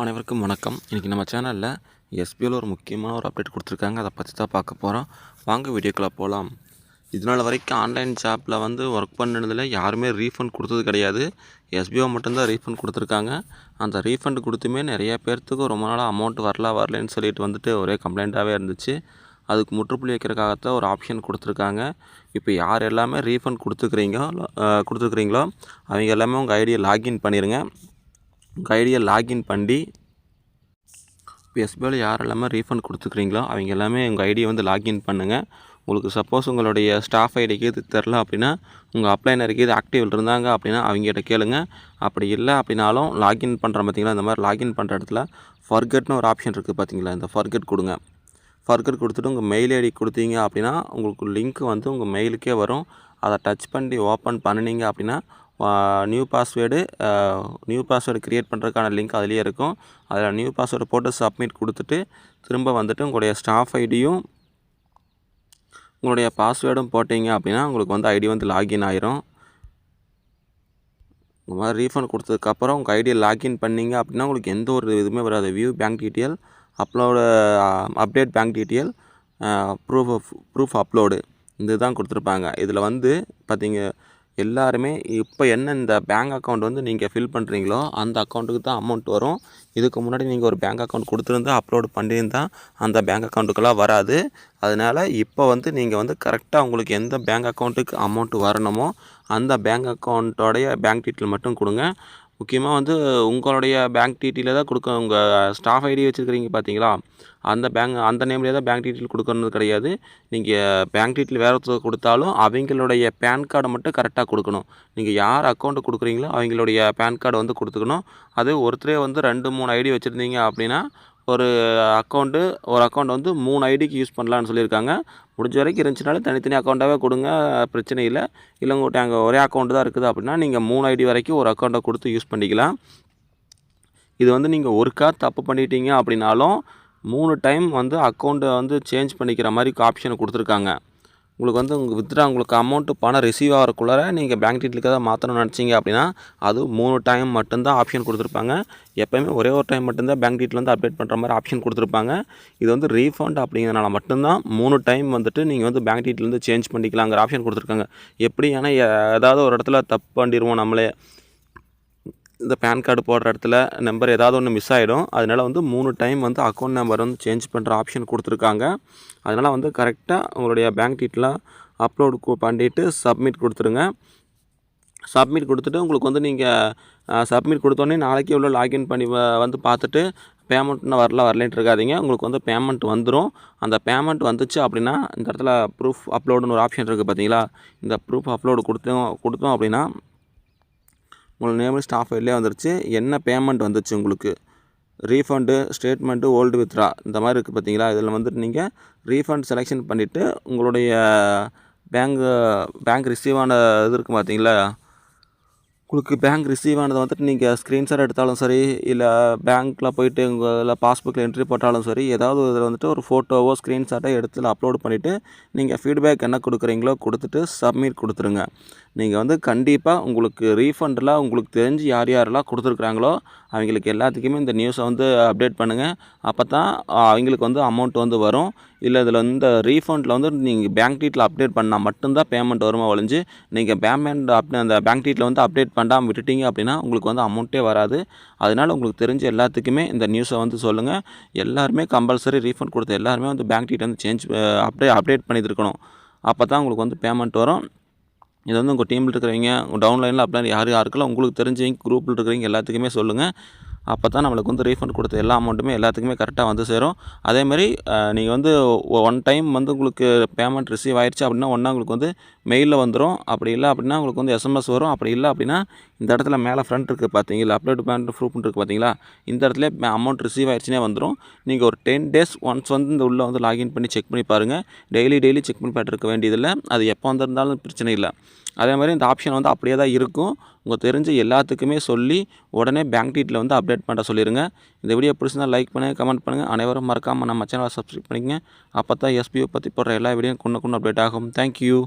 அனைவருக்கும் வணக்கம். இன்றைக்கி நம்ம சேனலில் எஸ்பிஐயில் ஒரு முக்கியமான ஒரு அப்டேட் கொடுத்துருக்காங்க. அதை பற்றி தான் பார்க்க போகிறோம். வாங்க வீடியோக்குள்ளே போகலாம். இதனால் வரைக்கும் ஆன்லைன் ஷாப்பில் ஒர்க் பண்ணதில் யாருமே ரீஃபண்ட் கொடுத்தது கிடையாது. எஸ்பிஐ மட்டும்தான் ரீஃபண்ட் கொடுத்துருக்காங்க. அந்த ரீஃபண்ட் கொடுத்துமே நிறைய பேர்த்துக்கு ரொம்ப நாளாக அமௌண்ட் வரலன்னு சொல்லிட்டு ஒரே கம்ப்ளைண்ட்டாகவே இருந்துச்சு. அதுக்கு முற்றுப்புள்ளி வைக்கிறதுக்காகத்தான் ஒரு ஆப்ஷன் கொடுத்துருக்காங்க. இப்போ யார் எல்லாமே ரீஃபண்ட் கொடுத்துருக்குறீங்களோ அவங்க எல்லாமே உங்கள் ஐடியை லாகின் பண்ணிடுங்க. உங்கள் ஐடியை லாகின் பண்ணி இப்போ எஸ்பிஐயில் யார் எல்லாமே ரீஃபண்ட் கொடுத்துருக்குறீங்களோ அவங்க எல்லாமே உங்கள் ஐடியை லாகின் பண்ணுங்கள். உங்களுக்கு சப்போஸ் உங்களுடைய ஸ்டாஃப் ஐடிக்கு இது தெரில அப்படின்னா உங்கள் அப்ளைனருக்கு இது ஆக்டிவ் இருந்தாங்க அப்படின்னா அவங்ககிட்ட கேளுங்க. அப்படி இல்லை அப்படின்னாலும் லாகின் பண்ணுறோம் பார்த்தீங்களா, இந்த மாதிரி லாகின் பண்ணுற இடத்துல ஃபர்கெட்னு ஒரு ஆப்ஷன் இருக்குது பார்த்தீங்களா, இந்த ஃபர்கெட் கொடுங்க. ஃபர்கெட் கொடுத்துட்டு உங்கள் மெயில் ஐடி கொடுத்தீங்க அப்படின்னா உங்களுக்கு லிங்க் உங்கள் மெயிலுக்கே வரும். அதை டச் பண்ணி ஓப்பன் பண்ணினீங்க அப்படின்னா நியூ பாஸ்வேர்டு க்ரியேட் பண்ணுறதுக்கான லிங்க் அதிலே இருக்கும். அதில் நியூ பாஸ்வேர்டு போட்டு சப்மிட் கொடுத்துட்டு திரும்ப உங்களுடைய ஸ்டாஃப் ஐடியும் உங்களுடைய பாஸ்வேர்டும் போட்டிங்க அப்படின்னா உங்களுக்கு ஐடி லாகின் ஆயிரும். இந்த மாதிரி ரீஃபண்ட் கொடுத்ததுக்கப்புறம் உங்கள் ஐடியை லாகின் பண்ணிங்க அப்படின்னா உங்களுக்கு எந்த ஒரு இதுவுமே வராது. View bank detail, update bank detail, proof upload இது தான் கொடுத்துருப்பாங்க. இதில் பார்த்தீங்க எல்லாருமே இப்போ என்ன இந்த பேங்க் அக்கௌண்ட் நீங்கள் ஃபில் பண்ணுறீங்களோ அந்த அக்கௌண்ட்டுக்கு தான் அமௌண்ட் வரும். இதுக்கு முன்னாடி நீங்கள் ஒரு பேங்க் அக்கௌண்ட் கொடுத்துருந்தா அப்லோட் பண்ணியிருந்தால் அந்த பேங்க் அக்கௌண்ட்டுக்கெல்லாம் வராது. அதனால் இப்போ நீங்கள் கரெக்டாக உங்களுக்கு எந்த பேங்க் அக்கௌண்ட்டுக்கு அமௌண்ட் வரணுமோ அந்த பேங்க் அக்கௌண்ட்டோடைய பேங்க் டீட்டெயில் மட்டும் கொடுங்க. முக்கியமாக உங்களுடைய பேங்க் டீட்டெயிலை தான் கொடுக்க. உங்கள் ஸ்டாஃப் ஐடி வச்சுருக்கிறீங்க பார்த்தீங்களா, அந்த நேம்லேயே தான் பேங்க் டீட்டெயில் கொடுக்கறது கிடையாது. நீங்கள் பேங்க் டீட்டெயில் வேறு ஒருத்தர் கொடுத்தாலும் அவங்களுடைய பேன் கார்டை மட்டும் கரெக்டாக கொடுக்கணும். நீங்கள் யார் அக்கௌண்ட்டு கொடுக்குறீங்களோ அவங்களுடைய பேன் கார்டு கொடுத்துக்கணும். அது ஒருத்தரே 2-3 ஐடி வச்சுருந்தீங்க அப்படின்னா ஒரு அக்கௌண்ட் 3 ஐடிக்கு யூஸ் பண்ணலான்னு சொல்லியிருக்காங்க. முடிஞ்ச வரைக்கும் இருந்துச்சுனாலும் தனித்தனி அக்கௌண்ட்டாகவே கொடுங்க, பிரச்சனை இல்லை. இல்லை உங்கள்கிட்ட அங்கே ஒரே அக்கௌண்ட்டு தான் இருக்குது அப்படின்னா நீங்கள் 3 ஐடி வரைக்கும் ஒரு அக்கௌண்ட்டை கொடுத்து யூஸ் பண்ணிக்கலாம். இது நீங்கள் ஒருக்கா தப்பு பண்ணிட்டீங்க அப்படின்னாலும் 3 டைம் அக்கௌண்ட்டை சேஞ்ச் பண்ணிக்கிற மாதிரி ஆப்ஷனை கொடுத்துருக்காங்க. உங்களுக்கு உங்களுக்கு அமௌண்ட்டு பணம் ரிசீவ் ஆகிறக்குள்ளார நீங்கள் பேங்க் டீட்டெயிலுக்கு தான் மாற்றணும்னு நினச்சிங்க அப்படின்னா அது 3 டைம் மட்டும்தான் ஆப்ஷன் கொடுத்துருப்பாங்க. எப்போயுமே ஒரே ஒரு டைம் மட்டும்தான் பேங்க் டீட்டெயில் அப்டேட் பண்ணுற மாதிரி ஆப்ஷன் கொடுத்துருப்பாங்க. இது ரீஃபண்ட் அப்படிங்கிறதுனால மட்டும்தான் 3 டைம் நீங்கள் பேங்க் டீட்டெயில் சேஞ்ச் பண்ணிக்கலாங்கிற ஆப்ஷன் கொடுத்துருக்காங்க. எப்படி ஏன்னா ஏதாவது ஒரு இடத்துல தப்பு பண்ணிடுவோம் நம்மளே, இந்த பேன் கார்டு போடுற இடத்துல நம்பர் ஏதாவது ஒன்று மிஸ் ஆகிடும். அதனால் 3 டைம் அக்கௌண்ட் நம்பர் சேஞ்ச் பண்ணுற ஆப்ஷன் கொடுத்துருக்காங்க. அதனால் கரெக்டாக உங்களுடைய பேங்க் டீட்டெயிலாக அப்லோடு பண்ணிவிட்டு சப்மிட் கொடுத்துருங்க. சப்மிட் கொடுத்துட்டு உங்களுக்கு நீங்கள் சப்மிட் கொடுத்தோன்னே நாளைக்கு எவ்வளோ லாகின் பண்ணி பார்த்துட்டு பேமெண்ட்னு வரலன்ட்டு இருக்காதீங்க. உங்களுக்கு பேமெண்ட் வந்துடும். அந்த பேமெண்ட் வந்துச்சு அப்படின்னா இந்த இடத்துல ப்ரூஃப் அப்லோடுன்னு ஒரு ஆப்ஷன் இருக்குது பார்த்தீங்களா, இந்த ப்ரூஃப் அப்லோடு கொடுத்தோம் அப்படின்னா உங்களுக்கு நேம் ஸ்டாஃப் ஐடியிலே வந்துருச்சு. என்ன பேமெண்ட் வந்துச்சு உங்களுக்கு, ரீஃபண்டு, ஸ்டேட்மெண்ட்டு, ஓல்டு வித்ரா இந்த மாதிரி இருக்குது பார்த்தீங்களா. இதில் நீங்கள் ரீஃபண்ட் செலெக்ஷன் பண்ணிவிட்டு உங்களுடைய பேங்க் ரிசீவ் ஆன இது இருக்குது பார்த்தீங்களா, உங்களுக்கு பேங்க் ரிசீவ் ஆனதை நீங்கள் ஸ்க்ரீன்ஷாட் எடுத்தாலும் சரி, இல்லை பேங்க்கில் போய்ட்டு உங்கள் பாஸ்புக்கில் என்ட்ரி போட்டாலும் சரி, ஏதாவது இதில் ஒரு ஃபோட்டோவோ ஸ்க்ரீன்ஷாட்டோ எடுத்து அப்லோட் பண்ணிவிட்டு நீங்கள் ஃபீட்பேக் என்ன கொடுக்குறீங்களோ கொடுத்துட்டு சப்மிட் கொடுத்துருங்க. நீங்கள் கண்டிப்பாக உங்களுக்கு ரீஃபண்டில் உங்களுக்கு தெரிஞ்சு யாரெல்லாம் கொடுத்துருக்குறாங்களோ அவங்களுக்கு எல்லாத்துக்குமே இந்த நியூஸை அப்டேட் பண்ணுங்கள். அப்போ தான் அவங்களுக்கு அமௌண்ட் வரும். இல்லை இதில் இந்த ரீஃபண்டில் நீங்கள் பேங்க் டீட்டெயில் அப்டேட் பண்ணால் மட்டும்தான் பேமெண்ட் வருமா ஒழிஞ்சு நீங்கள் அந்த பேங்க் டீட்டெயில் அப்டேட் பண்ணாமல் விட்டுட்டீங்க அப்படின்னா உங்களுக்கு அமௌண்ட்டே வராது. அதனால் உங்களுக்கு தெரிஞ்ச எல்லாத்துக்குமே இந்த நியூஸை சொல்லுங்கள். எல்லாருமே கம்பல்சரி ரீஃபண்ட் கொடுத்த எல்லாருமே பேங்க் டீட்டெயில் சேஞ்ச் அப்டேட் பண்ணியிருக்கணும். அப்போ தான் உங்களுக்கு பேமெண்ட் வரும். இது உங்கள் டீமில் இருக்கிறவங்க, உங்கள் டவுன்லைனில் அப்படின்னா யாருக்கெல்லாம் உங்களுக்கு தெரிஞ்சவங்க குரூப்பில் இருக்கிறவங்க எல்லாத்துக்குமே சொல்லுங்கள். அப்போ தான் நம்மளுக்கு ரீஃபண்ட் கொடுத்த எல்லா அமௌண்ட்டுமே எல்லாத்துக்குமே கரெக்டாக சேரும். அதேமாதிரி நீங்கள் ஒன் டைம் உங்களுக்கு பேமெண்ட் ரிசீவ் ஆயிடுச்சு அப்படின்னா ஒன்றா உங்களுக்கு மெயிலில் வந்துடும். அப்படி இல்லை அப்படின்னா உங்களுக்கு எஸ்எம்எஸ் வரும். அப்படி இல்லை அப்படின்னா இந்த இடத்துல மேலே ஃப்ரண்ட் இருக்குது பார்த்தீங்களா, அப்லோட் பேண்ட் ப்ரூஃப் இருக்குது பார்த்தீங்களா, இந்த இடத்துல அமௌண்ட் ரிசீவ் ஆயிடுச்சுனே வந்துடும். நீங்கள் ஒரு 10 days ஒன்ஸ் இந்த உள்ளே லாகின் பண்ணி செக் பண்ணி பாருங்கள். டெய்லி செக் பண்ணி பார்த்துருக்க வேண்டியதில்லை. அது எப்போ வந்திருந்தாலும் பிரச்சனை இல்லை. அதே மாதிரி இந்த ஆப்ஷன் அப்படியே தான் இருக்கும். உங்களுக்கு தெரிஞ்ச எல்லாத்துக்குமே சொல்லி உடனே பேங்க் டீட்டெயில் அப்டேட் பண்ண சொல்லிடுங்க. இந்த வீடியோ பிடிச்சிருந்தால் லைக் பண்ணுங்கள், கமெண்ட் பண்ணுங்கள். அனைவரும் மறக்காமல் நம்ம சேனலை சப்ஸ்கிரைப் பண்ணிக்கங்க. அப்போ தான் எஸ்பிஐ பற்றி போடுற எல்லா வீடியோவும் கொண்டு அப்டேட் ஆகும். தேங்க்யூ.